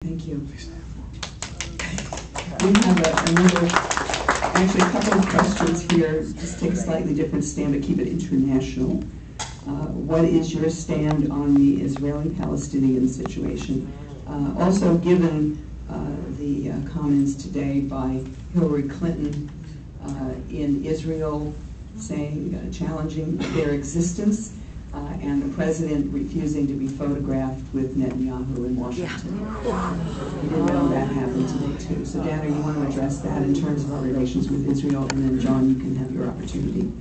Thank you. We have actually a couple of questions here. Just take a slightly different stand, but keep it international. What is your stand on the Israeli-Palestinian situation? Also, given the comments today by Hillary Clinton in Israel saying, challenging their existence, and the president refusing to be photographed with Netanyahu in Washington. We didn't know that happened today too. So Dana, you want to address that in terms of our relations with Israel, and then John, you can have your opportunity.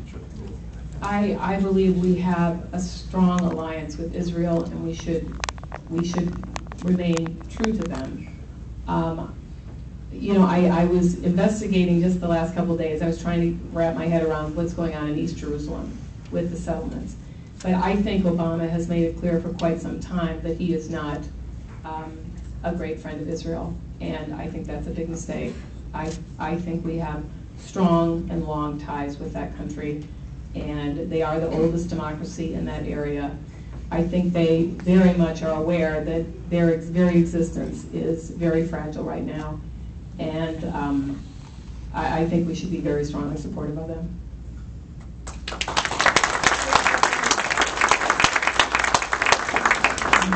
I believe we have a strong alliance with Israel, and we should remain true to them. I was investigating just the last couple of days. I was trying to wrap my head around what's going on in East Jerusalem with the settlements. But I think Obama has made it clear for quite some time that he is not a great friend of Israel, and I think that's a big mistake. I think we have strong and long ties with that country, and they are the oldest democracy in that area. I think they very much are aware that their very existence is very fragile right now, and I think we should be very strongly supportive of them.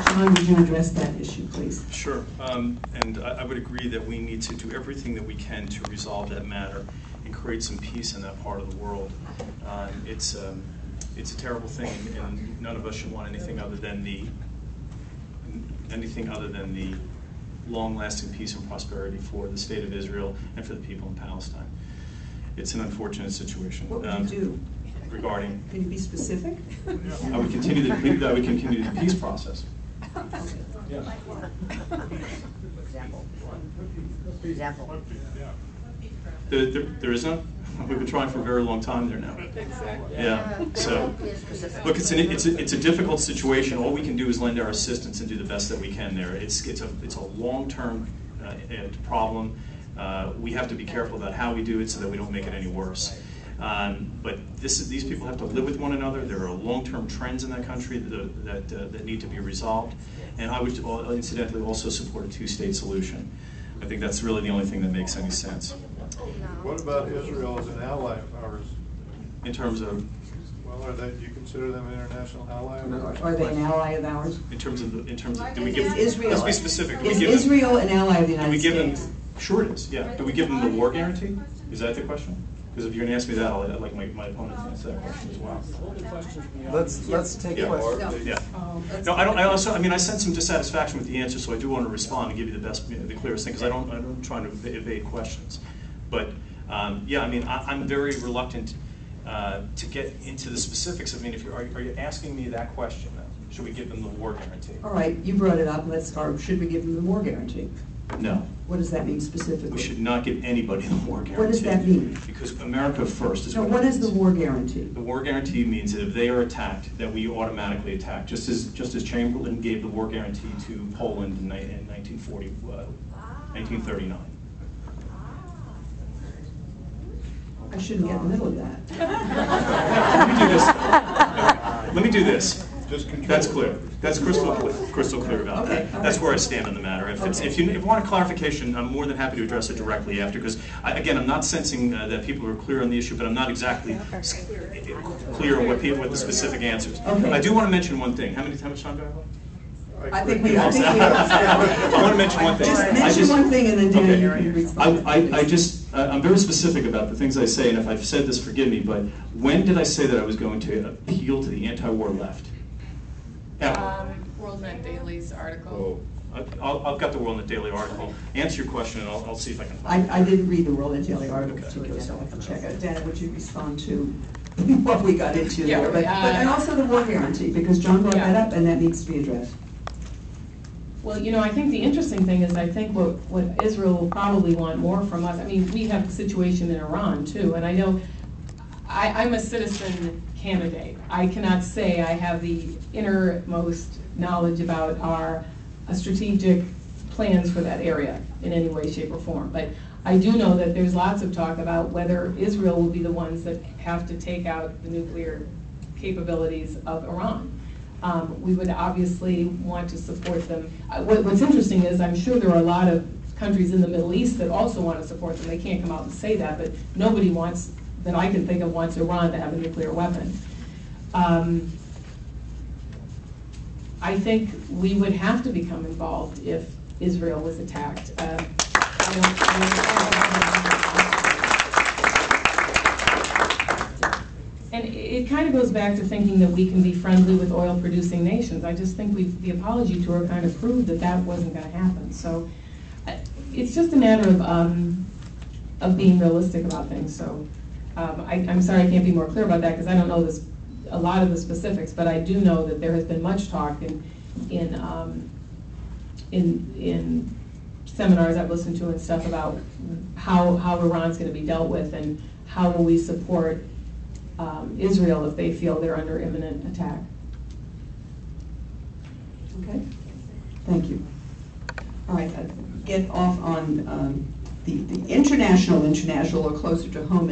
John, would you address that issue, please? Sure, and I would agree that we need to do everything that we can to resolve that matter and create some peace in that part of the world. It's a terrible thing, and none of us should want anything other than the long-lasting peace and prosperity for the state of Israel and for the people in Palestine. It's an unfortunate situation. What would you do? Regarding? Can you be specific? I would continue the peace process. Yeah. There is none. We've been trying for a very long time there now. Exactly. Yeah. So, look, it's a difficult situation. All we can do is lend our assistance and do the best that we can there. It's a long-term problem. We have to be careful about how we do it so that we don't make it any worse. But these people have to live with one another. There are long-term trends in that country that need to be resolved. And I would incidentally also support a two-state solution. I think that's really the only thing that makes any sense. What about Israel as an ally of ours? In terms of? Well, do you consider them an international ally? Are they an ally of ours? Do we give? Israel, let's be specific. Is Israel an ally of the United States? Sure it is. Yeah. Do we give them the war guarantee? Is that the question? Because if you're going to ask me that, I'd like my opponent to answer that question as well. Let's take questions. Yeah. No, I sense some dissatisfaction with the answer, so I do want to respond and give you the clearest thing, because I'm trying to evade questions. But I'm very reluctant to get into the specifics. I mean, are you asking me that question? Should we give them the war guarantee? All right, you brought it up. Should we give them the war guarantee? No. What does that mean specifically? We should not give anybody the war guarantee. What does that mean? Because America first is what is the war guarantee? The war guarantee means that if they are attacked, that we automatically attack, just as Chamberlain gave the war guarantee to Poland in 1939. I shouldn't get in the middle of that. Let me do this. That's control. clear. That's crystal clear about Okay, that. That's where I stand on the matter. If you want a clarification, I'm more than happy to address it directly after, because I'm not sensing that people are clear on the issue, but I'm not exactly clear on what the specific answers. Okay. I do want to mention one thing. How much time do I have? I think we I want to mention one thing. Just mention one thing and then Dan, you can respond. I'm very specific about the things I say, and if I've said this, forgive me, but when did I say that I was going to appeal to the anti-war left? WorldNet Daily's article. I've got the WorldNet Daily article. Answer your question, and I'll see if I can find it. I didn't read the WorldNet Daily article particularly, so I can check it. Dana, would you respond to what we got into there? And also the war guarantee, because John brought that up, and that needs to be addressed. Well, I think the interesting thing is I think what Israel will probably want more from us. I mean, we have the situation in Iran, too, and I know I'm a citizen candidate. I cannot say I have the innermost knowledge about our strategic plans for that area in any way, shape, or form. But I do know that there's lots of talk about whether Israel will be the ones that have to take out the nuclear capabilities of Iran. We would obviously want to support them. What's interesting is I'm sure there are a lot of countries in the Middle East that also want to support them. They can't come out and say that, but nobody wants, that I can think of, wants Iran to have a nuclear weapon. I think we would have to become involved if Israel was attacked. And it kind of goes back to thinking that we can be friendly with oil-producing nations. I just think the apology tour kind of proved that that wasn't going to happen. So it's just a matter of being realistic about things. So I'm sorry I can't be more clear about that because I don't know a lot of the specifics, but I do know that there has been much talk in seminars I've listened to and stuff about how Iran's going to be dealt with and how will we support Israel if they feel they're under imminent attack. Okay, thank you. All right, get off on the international or closer to home